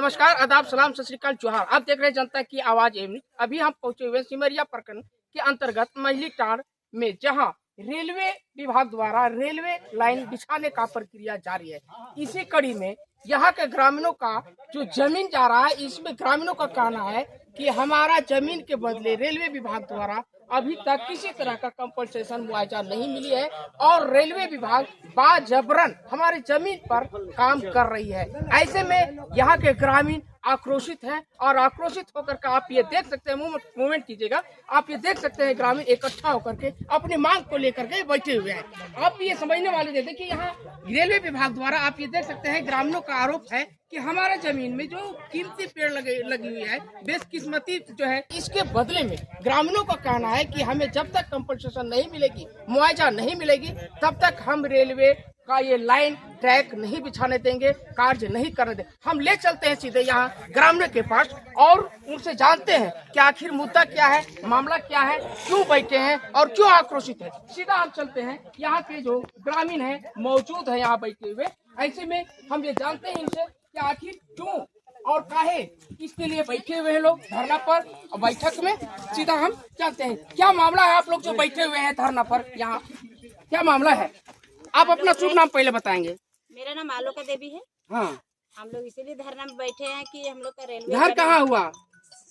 नमस्कार, आदाब, सलाम, सत श्री अकाल, जोहार। आप देख रहे हैं जनता की आवाज एवं। अभी हम पहुंचे हुए सिमरिया प्रखंड के अंतर्गत मछलीटांड़ में, जहां रेलवे विभाग द्वारा रेलवे लाइन बिछाने का प्रक्रिया जारी है। इसी कड़ी में यहाँ के ग्रामीणों का जो जमीन जा रहा है, इसमें ग्रामीणों का कहना है कि हमारा जमीन के बदले रेलवे विभाग द्वारा अभी तक किसी तरह का कंपनसेशन मुआवजा नहीं मिली है और रेलवे विभाग बाजबरन हमारी जमीन पर काम कर रही है। ऐसे में यहाँ के ग्रामीण आक्रोशित हैं और आक्रोशित होकर का आप ये देख सकते हैं, मूवमेंट कीजिएगा, आप ये देख सकते हैं ग्रामीण इकट्ठा होकर के अपनी मांग को लेकर के बैठे हुए हैं। आप ये समझने वाले थे कि यहाँ रेलवे विभाग द्वारा आप ये देख सकते हैं ग्रामीणों का आरोप है कि हमारे जमीन में जो कीमती पेड़ लगी हुई है, बेशकिस्मती जो है, इसके बदले में ग्रामीणों का कहना है कि हमें जब तक कंपनसेशन नहीं मिलेगी, मुआवजा नहीं मिलेगी, तब तक हम रेलवे का ये लाइन ट्रैक नहीं बिछाने देंगे, कार्य नहीं करने देंगे। हम ले चलते हैं सीधे यहाँ ग्रामीणों के पास और उनसे जानते हैं कि आखिर मुद्दा क्या है, मामला क्या है, क्यों बैठे हैं और क्यों आक्रोशित है। सीधा हम चलते हैं, यहाँ के जो ग्रामीण हैं मौजूद है यहाँ बैठे हुए। ऐसे में हम ये जानते हैं इनसे कि आखिर क्यों और काहे इसके लिए बैठे हुए हैं लोग धरना पर और बैठक में। सीधा हम जानते हैं क्या मामला है। आप लोग जो बैठे हुए हैं धरना पर, यहाँ क्या मामला है? आप अपना शुभ नाम पहले बताएंगे। मेरा नाम आलोका देवी है। हाँ, हम लोग इसीलिए धरना में बैठे हैं कि हम लोग का रेलवे घर कहाँ हुआ?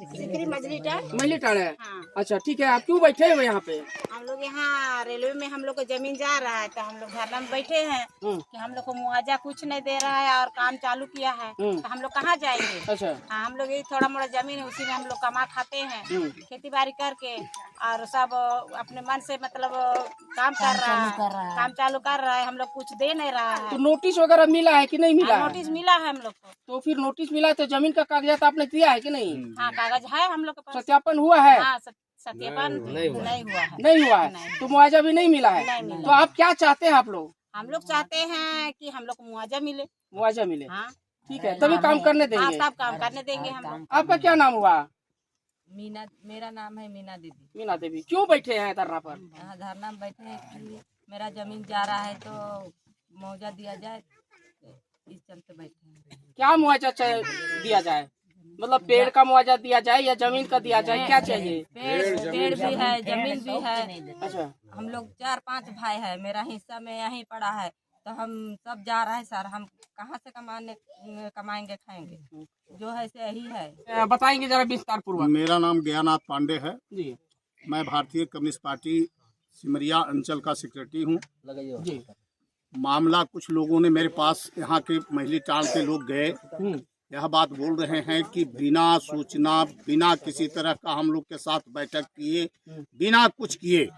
मछलीटांड़ है। हाँ। अच्छा, ठीक है। आप क्यों बैठे हुए यहाँ पे? हम लोग यहाँ रेलवे में हम लोग को जमीन जा रहा है, तो हम लोग धरना में बैठे हैं कि हम लोग को मुआवजा कुछ नहीं दे रहा है और काम चालू किया है, तो हम लोग कहाँ जाएंगे। अच्छा। हाँ, हम लोग ये थोड़ा मोड़ा जमीन है, उसी में हम लोग कमा खाते हैं, खेती बाड़ी करके, और सब अपने मन से मतलब काम कर रहा है, काम चालू कर रहा है, हम लोग कुछ दे नहीं रहा है। तो नोटिस वगैरह मिला है कि नहीं मिला? नोटिस मिला है हम लोग को। तो फिर नोटिस मिला तो जमीन का कागजात आपने दिया है कि नहीं? हाँ, कागज है हम लोग के पास। सत्यापन हुआ है? हाँ, सत्यापन नहीं हुआ है। नहीं हुआ है। तो मुआवजा भी नहीं मिला है? नहीं मिला। तो आप क्या चाहते हैं? आप लोग? हम लोग चाहते हैं कि हम लोग को मुआवजा मिले। मुआवजा मिले। हाँ, ठीक है, तभी काम करने देंगे। हाँ, तब काम करने देंगे हम लोग। आपका क्या नाम हुआ? मीना, मेरा नाम है मीना दीदी। मीना देवी। क्यों बैठे हैं धरना पर? यहाँ धरना में बैठे हैं कि मेरा जमीन जा रहा है तो मुआवजा दिया जाए, इस चलते बैठे हैं। क्या मुआवजा दिया जाए? मतलब पेड़ का मुआवजा दिया जाए या जमीन का दिया जाए, क्या चाहिए? पेड़ भी है, जमीन भी है। अच्छा, हम लोग 4-5 भाई है, मेरा हिस्सा में यहीं पड़ा है, तो हम सब जा रहे हैं सर। हम कहाँ से कमाएंगे खाएंगे, जो है सही है। बताएंगे जरा विस्तार पूर्वक। मेरा नाम ज्ञानाथ पांडे है जी। मैं भारतीय कम्युनिस्ट पार्टी सिमरिया अंचल का सेक्रेटरी हूँ जी। मामला कुछ लोगों ने मेरे पास, यहाँ के मछलीटांड़ के लोग गए, यह बात बोल रहे हैं कि बिना सूचना, बिना किसी तरह का हम लोग के साथ बैठक किए, बिना कुछ किए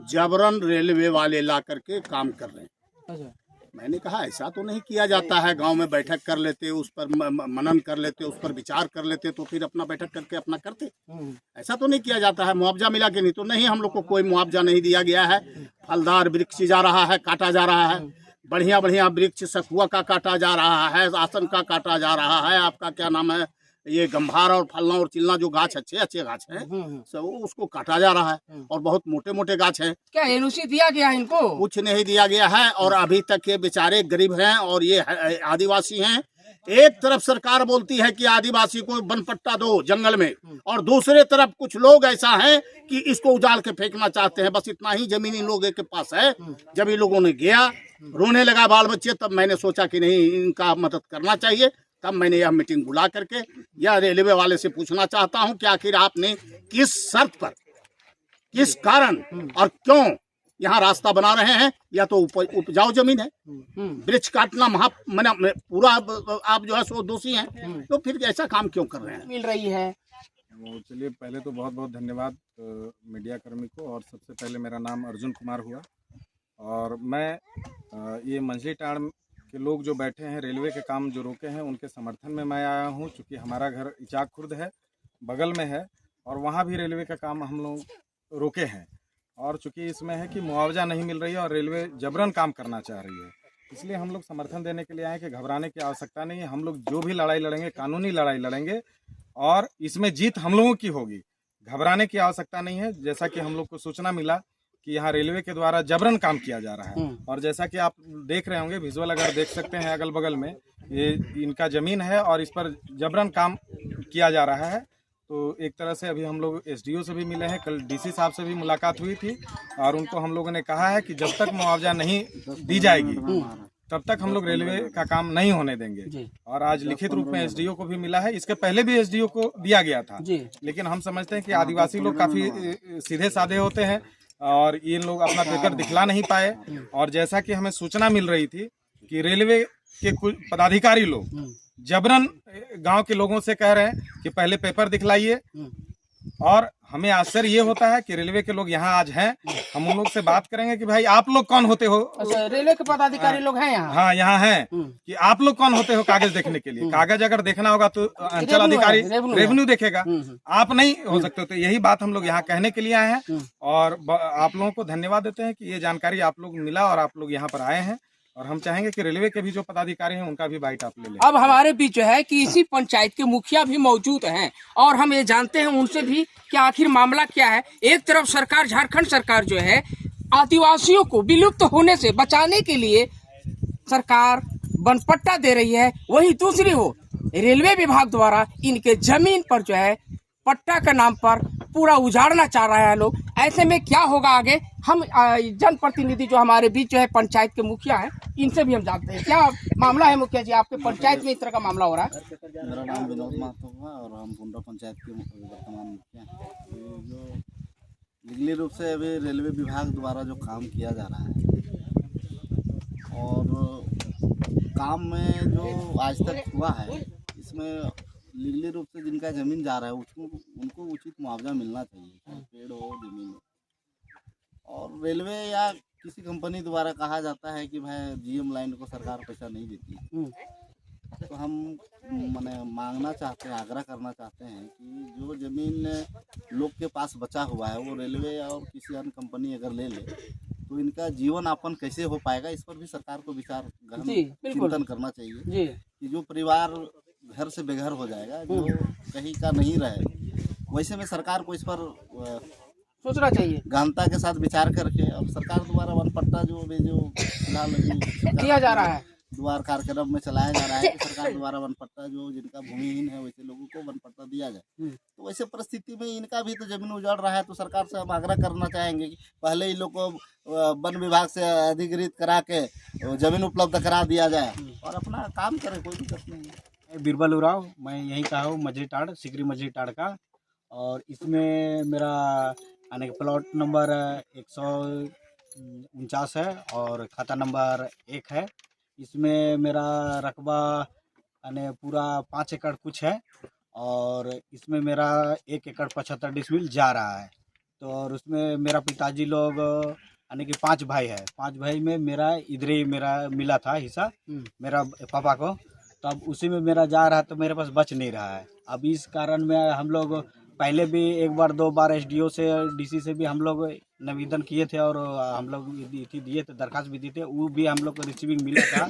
जबरन रेलवे वाले ला करके काम कर रहे हैं। अच्छा। मैंने कहा ऐसा तो नहीं किया जाता है। गांव में बैठक कर लेते, उस पर मनन कर लेते, उस पर विचार कर लेते, तो फिर अपना बैठक करके अपना करते। ऐसा तो नहीं किया जाता है। मुआवजा मिला कि नहीं? तो नहीं, हम लोग को कोई मुआवजा नहीं दिया गया है। फलदार वृक्ष जा रहा है, काटा जा रहा है, बढ़िया बढ़िया वृक्ष सखुआ का काटा जा रहा है, आसन का काटा जा रहा है, आपका क्या नाम है, ये गंभार और फलना और चिलना जो गाछ अच्छे अच्छे गाछ है, सब उसको काटा जा रहा है और बहुत मोटे मोटे गाछ है। क्या एनओसी दिया गया है इनको? कुछ नहीं दिया गया है और अभी तक ये बेचारे गरीब हैं और ये आदिवासी हैं। एक तरफ सरकार बोलती है कि आदिवासी को वन पट्टा दो जंगल में, और दूसरे तरफ कुछ लोग ऐसा हैं कि इसको उजाड़ के फेंकना चाहते हैं। बस इतना ही जमीन इन लोगों के पास है। जब इन लोगों ने गया, रोने लगा बाल बच्चे, तब मैंने सोचा कि नहीं, इनका मदद करना चाहिए। तब मैंने यह मीटिंग बुला करके यह रेलवे वाले से पूछना चाहता हूं कि आखिर आपने किस शर्त पर, किस कारण और क्यों यहाँ रास्ता बना रहे हैं? या तो उपजाऊ जमीन है, वृक्ष काटना मना पूरा आप जो है सो दोषी हैं, तो फिर ऐसा काम क्यों कर रहे हैं? मिल रही है। चलिए, पहले तो बहुत बहुत धन्यवाद मीडिया कर्मी को। और सबसे पहले मेरा नाम अर्जुन कुमार हुआ और मैं ये मछलीटांड़ के लोग जो बैठे हैं, रेलवे के काम जो रोके हैं, उनके समर्थन में मैं आया हूं। चूँकि हमारा घर इचाक खुर्द है, बगल में है, और वहां भी रेलवे का काम हम लोग रोके हैं। और चूँकि इसमें है कि मुआवजा नहीं मिल रही है और रेलवे जबरन काम करना चाह रही है, इसलिए हम लोग समर्थन देने के लिए आए कि घबराने की आवश्यकता नहीं है। हम लोग जो भी लड़ाई लड़ेंगे, कानूनी लड़ाई लड़ेंगे और इसमें जीत हम लोगों की होगी। घबराने की आवश्यकता नहीं है। जैसा कि हम लोग को सूचना मिला कि यहाँ रेलवे के द्वारा जबरन काम किया जा रहा है। और जैसा कि आप देख रहे होंगे, विजुअल अगर देख सकते हैं, अगल बगल में ये इनका जमीन है और इस पर जबरन काम किया जा रहा है। तो एक तरह से अभी हम लोग एसडीओ से भी मिले हैं, कल डीसी साहब से भी मुलाकात हुई थी और उनको हम लोगों ने कहा है कि जब तक मुआवजा नहीं दी जाएगी तब तक हम लोग रेलवे का काम नहीं होने देंगे। और आज लिखित रूप में एसडीओ को भी मिला है, इसके पहले भी एसडीओ को दिया गया था, लेकिन हम समझते हैं कि आदिवासी लोग काफी सीधे साधे होते हैं और ये लोग अपना पेपर दिखला नहीं पाए। और जैसा कि हमें सूचना मिल रही थी कि रेलवे के कुछ पदाधिकारी लोग जबरन गांव के लोगों से कह रहे हैं कि पहले पेपर दिखलाइए। और हमें आश्चर्य ये होता है कि रेलवे के लोग यहाँ आज हैं, हम उन लोग से बात करेंगे कि भाई आप लोग कौन होते हो। अच्छा, रेलवे के पदाधिकारी लोग हैं यहाँ? हाँ, यहाँ हैं कि आप लोग कौन होते हो कागज देखने के लिए। कागज अगर देखना होगा तो अंचल अधिकारी रेवेन्यू देखेगा, आप नहीं हो सकते। तो यही बात हम लोग यहाँ कहने के लिए आए हैं और आप लोगों को धन्यवाद देते हैं कि ये जानकारी आप लोग मिला और आप लोग यहाँ पर आए हैं। और हम चाहेंगे कि रेलवे के भी जो पदाधिकारी हैं उनका भी बाइट आप ले लें। अब हमारे बीच जो है कि इसी पंचायत के मुखिया भी मौजूद हैं और हम ये जानते हैं उनसे भी कि आखिर मामला क्या है। एक तरफ सरकार, झारखंड सरकार जो है आदिवासियों को विलुप्त होने से बचाने के लिए सरकार वनपट्टा दे रही है, वहीं दूसरी हो रेलवे विभाग द्वारा इनके जमीन पर जो है पट्टा के नाम पर पूरा उजाड़ना चाह रहा है लोग। ऐसे में क्या होगा आगे, हम जनप्रतिनिधि जो हमारे बीच जो है पंचायत के मुखिया हैं, इनसे भी हम जानते हैं क्या मामला है। मुखिया जी, आपके पंचायत में इस तरह का मामला हो रहा है? मेरा नाम विनोद महतो हुआ और हम कुंडा पंचायत के वर्तमान मुखिया हैं। जो लीगली रूप से अभी रेलवे विभाग द्वारा जो काम किया जा रहा है और काम में जो आज तक हुआ है, इसमें लीगली रूप से जिनका जमीन जा रहा है उनको उचित मुआवजा मिलना चाहिए, चाहे पेड़ हो जमीन हो। और रेलवे या किसी कंपनी द्वारा कहा जाता है कि भाई जीएम लाइन को सरकार पैसा नहीं देती, तो हम मांगना चाहते हैं, आग्रह करना चाहते हैं कि जो जमीन लोग के पास बचा हुआ है वो रेलवे और किसी अन्य कंपनी अगर ले ले तो इनका जीवन यापन कैसे हो पाएगा, इस पर भी सरकार को विचार गहन चिंतन करना चाहिए। कि जो परिवार घर से बेघर हो जाएगा, जो कहीं का नहीं रहे, वैसे में सरकार को इस पर सोचना चाहिए, गहनता के साथ विचार करके। और सरकार द्वारा वनपट्टा जो फिलहाल किया जा रहा है, द्वार कार्यक्रम में चलाया जा रहा है कि सरकार द्वारा वनपट्टा जो जिनका भूमिहीन है वैसे लोगों को वनपट्टा दिया जाए। तो वैसे परिस्थिति में इनका भी तो जमीन उजाड़ रहा है, तो सरकार से हम आग्रह करना चाहेंगे कि पहले ही लोग को वन विभाग से अधिकृत करा के जमीन उपलब्ध करा दिया जाए और अपना काम करे, कोई दिक्कत नहीं है। बीरबल उराव, मैं यहीं का हूँ, मझली टाड़, सिकरी मझली टाड़ का। और इसमें मेरा आने प्लॉट नंबर 149 है और खाता नंबर 1 है। इसमें मेरा रकबा यानी पूरा 5 एकड़ कुछ है और इसमें मेरा 1 एकड़ 75 डिसमिल जा रहा है। तो और उसमें मेरा पिताजी लोग यानी कि 5 भाई है, 5 भाई में मेरा इधर ही मेरा मिला था हिस्सा मेरा पापा को, तो अब उसी में मेरा जा रहा है, तो मेरे पास बच नहीं रहा है। अब इस कारण में हम लोग पहले भी 1 बार 2 बार एसडीओ से डीसी से भी हम लोग निवेदन किए थे और हम लोग दिए थे, दरखास्त भी दिए थे, वो भी हम लोग को रिसीविंग मिला था।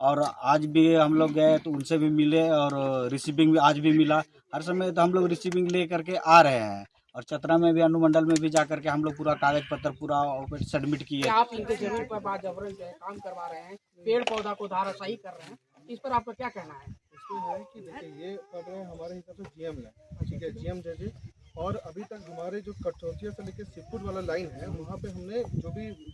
और आज भी हम लोग गए तो उनसे भी मिले और रिसीविंग भी आज भी मिला। हर समय तो हम लोग रिसीविंग ले करके आ रहे हैं और चतरा में भी अनुमंडल में भी जा करके हम लोग पूरा कागज पत्र पूरा सबमिट किए। आप इनके जमीन पर बाजबरन जो है काम करवा रहे हैं, पेड़ पौधा को धाराशाही कर रहे हैं, इस पर आपका क्या कहना है? इसमें है कि देखिए ये कर रहे हैं हमारे हिसाब से जीएम लाइन, ठीक है, जीएम जैसे। और अभी तक हमारे जो कटौतिया से लेकर सिपुट वाला लाइन है, वहाँ पे हमने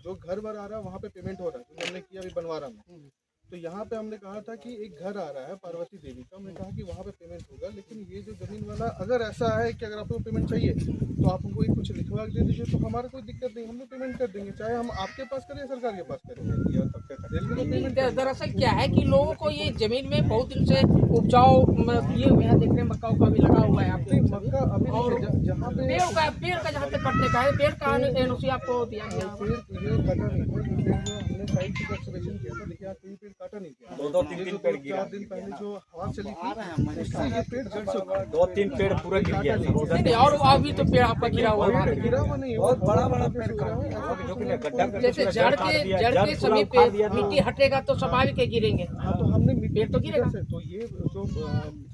जो घर वर आ रहा है वहाँ पे पेमेंट हो रहा है, जो हमने किया अभी बनवारा में। तो यहाँ पे हमने कहा था कि एक घर आ रहा है पार्वती देवी का, हमने कहा कि वहाँ पे पेमेंट होगा। लेकिन ये जो जमीन वाला अगर ऐसा है कि अगर आपको पेमेंट चाहिए तो आप हमको कुछ लिखवा के दे दीजिए, तो हमारा कोई दिक्कत नहीं, हम लोग पेमेंट कर देंगे, चाहे हम आपके पास करें या सरकार के पास करें, या सबके रेलवे को पेमेंट। दरअसल क्या है कि लोगों को ये जमीन में बहुत दिन से उपजाऊ ये हुए हैं, देख रहे हैं मक्का उक्का भी लगा हुआ है आपके मक्का अभी जहाँ पे पेड़ का जहाँ तक कटने का है, पेड़ का एनओसी आपको दिया गया, पेड़ कटा नहीं है, हमने साइड की ऑब्जर्वेशन किया था, देखिए कोई पेड़ काटा नहीं गया। 2-3 पेड़ गिरा, 4 दिन पहले जो हवा चली थी उससे ये पेड़ जड़ से 2-3 पेड़ पूरा गिर गया। और अभी तो पेड़ आपका गिरा हुआ है, गिरा हुआ नहीं, बहुत बड़ा पेड़ है। जैसे जड़ के समीप पे मिट्टी हटेगा तो स्वाभाविक है गिरेंगे, हाँ, तो हमने पेड़ तो गिरेगा। तो ये जो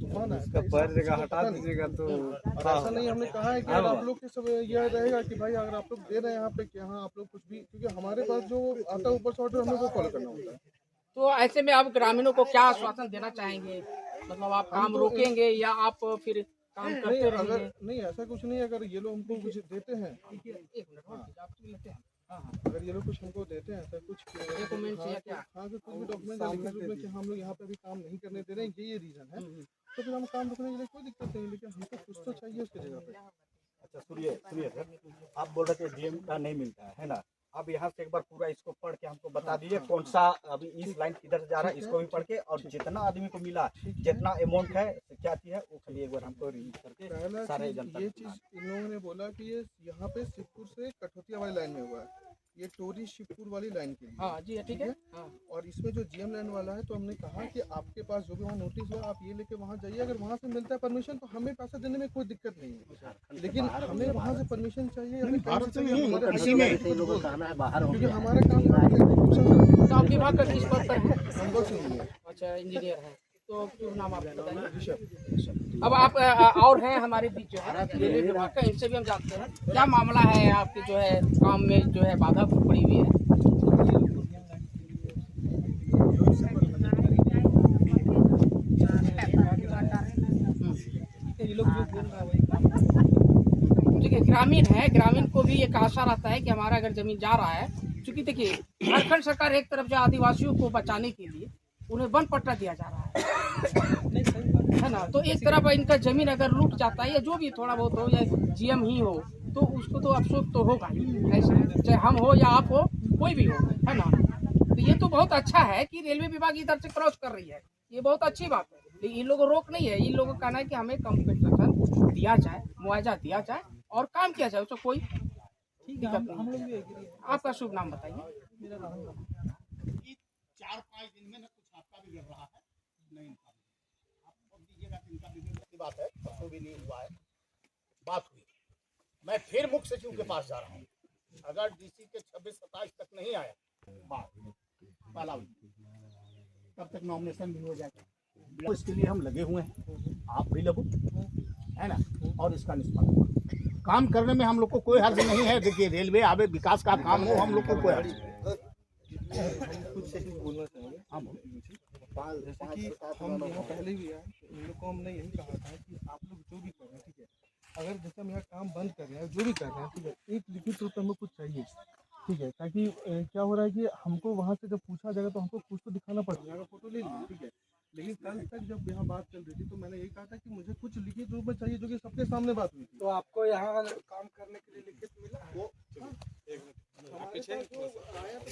तूफान आया इसका था, पैर इसका जगह कुछ हटा पता नहीं। दीजिएगा तो और ऐसा नहीं, हमने कहा है कि अगर आप लोग के सब यह रहेगा कि भाई अगर आप लोग दे रहे हैं यहाँ पे कि हाँ आप लोग कुछ भी, क्योंकि हमारे पास जो आता है ऊपर से ऑर्डर हमें वो फॉलो करना होता है। तो ऐसे में आप ग्रामीणों को क्या आश्वासन देना चाहेंगे? मतलब आप काम रोकेंगे या आप फिर काम नहीं, करते अगर रहेंगे? नहीं ऐसा कुछ नहीं है, अगर ये लोग हमको कुछ देते हैं, अगर ये लोग कुछ हमको देते हैं ऐसा कुछ डॉक्यूमेंट्स या क्या? हाँ कुछ भी डॉक्यूमेंट या लिखित रूप में कि हम लोग यहाँ पे अभी काम नहीं करने दे रहे हैं, ये रीजन है, तो फिर हम काम रुकने के लिए कोई दिक्कत नहीं, लेकिन हमको कुछ तो चाहिए उसकी जगह पे। अच्छा सुनिए सुनिए सर, आप बोल रहे थे डीएम का नहीं मिलता है ना? आप यहाँ से एक बार पूरा इसको पढ़ के हमको बता दीजिए कौन सा अभी इस लाइन किधर से जा रहा है, इसको भी पढ़ के, और जितना आदमी को मिला जितना अमाउंट है क्या चीज है वो खाली एक बार हमको रिलीज करके पहला सारे चीज जनता ये को चीज इन लोगों ने बोला कि ये यहाँ पे शिवपुर से कठौतिया वाली लाइन में हुआ है, ये टोरी शिवपुर वाली लाइन के लिए। हाँ जी ठीक है। हाँ। और इसमें जो जीएम लाइन वाला है, तो हमने कहा कि आपके पास जो भी वहाँ नोटिस हुआ आप ये लेके वहाँ जाइए, अगर वहाँ से मिलता है परमिशन तो हमें पैसा देने में कोई दिक्कत नहीं है, लेकिन हमें वहाँ से परमिशन चाहिए या फिर कहीं से चाहिए, क्योंकि हमारा काम यहाँ पे execution का तो आप विभाग का किस पद पर है? नंबर से नहीं है। अच्छा इंजीनियर है। तो शुभ नाम आप बताइए। ऋषभ। अब आप और हैं हमारे बीच जो है रेलवे विभाग का, इनसे भी हम जानते हैं क्या मामला है आपके जो है काम में जो है बाधा पड़ी हुई है? देखिए ग्रामीण है, ग्रामीण को भी एक आशा रहता है कि हमारा अगर जमीन जा रहा है, क्योंकि देखिए झारखंड सरकार एक तरफ जो आदिवासियों को बचाने के लिए उन्हें वन पट्टा दिया जा रहा है ना, तो एक तरफ इनका जमीन अगर लूट जाता है या जो भी थोड़ा बहुत हो या जीएम ही हो तो उसको तो अफसोस तो होगा ही, ऐसे चाहे हम हो या आप हो कोई भी हो, है ना। तो ये तो बहुत अच्छा है कि रेलवे विभाग इधर से क्रॉस कर रही है, ये बहुत अच्छी बात है, लेकिन इन लोगों को रोक नहीं है, इन लोगों का कहना है कि हमें कंपनसेशन दिया जाए, मुआवजा दिया जाए और काम किया जाए, उसको कोई दिक्कत नहीं। आपका शुभ नाम बताइए। 4-5 दिन में ना कुछ आपका भी लग रहा है नहीं, आप दीजिएगा कि इनका बिजनेस की बात है, परसों भी नहीं हुआ है, बात हुई। मैं फिर मुख्य सचिव के पास जा रहा हूँ, अगर डीसी के 26-27 तक नहीं आया बात पहला तब तक नॉमिनेशन भी हो जाएगा, तो इसके लिए हम लगे हुए हैं, आप भी लगो है ना, और इसका निष्पादन काम करने में हम लोग को कोई हर्ज नहीं है। देखिए रेलवे आवे विकास का काम हो, हम लोग को कोई हर्ज नहीं। कुछ से बोलना चाहेंगे जैसे कि हम यहाँ पहले भी आए, इन लोग को हमने यही कहा था कि आप लोग जो भी कर रहे हैं ठीक है, अगर जैसे हम यहाँ काम बंद कर रहे हैं जो भी कर रहे हैं ठीक है, एक लिखित रूप में हमें कुछ चाहिए ठीक है, ताकि क्या हो रहा है कि हमको वहाँ से जब पूछा जाएगा तो हमको कुछ तो दिखाना पड़ेगा, अगर फोटो ले लीजिए ठीक है, लेकिन कल तक जब यहाँ बात चल रही थी तो मैंने यही कहा था कि मुझे कुछ लिखित रूप में चाहिए, जो कि सबके सामने बात हुई थी। तो आपको यहाँ काम करने के लिए लिखित मिला है? वो हमारे पास जो आया तो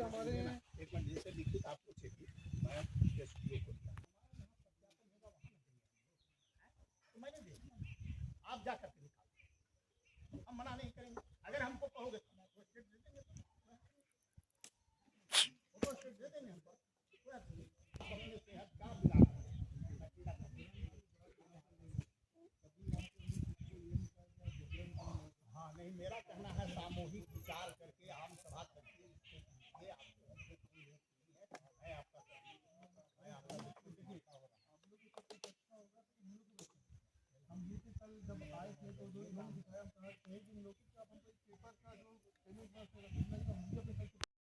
हमारे एक बार जैसे लिखित आपको चाहिए, मैं एसपीओ को दिया, तो मैंने दे दिया, आप जा करके निकालो, हम मना नहीं करेंगे, अगर हमको कहोगे तो आपको स्टेट दे देंगे, फोटो स्टेट दे देंगे हमको, अपने सेहत का बिना हाँ नहीं, मेरा कहना है सामूहिक विचार करके आम सभा करके ये हम ये कल जब आए थे तो जो इन्होंने दिखाया, हम कहा थे कि इन लोगों का पेपर का जो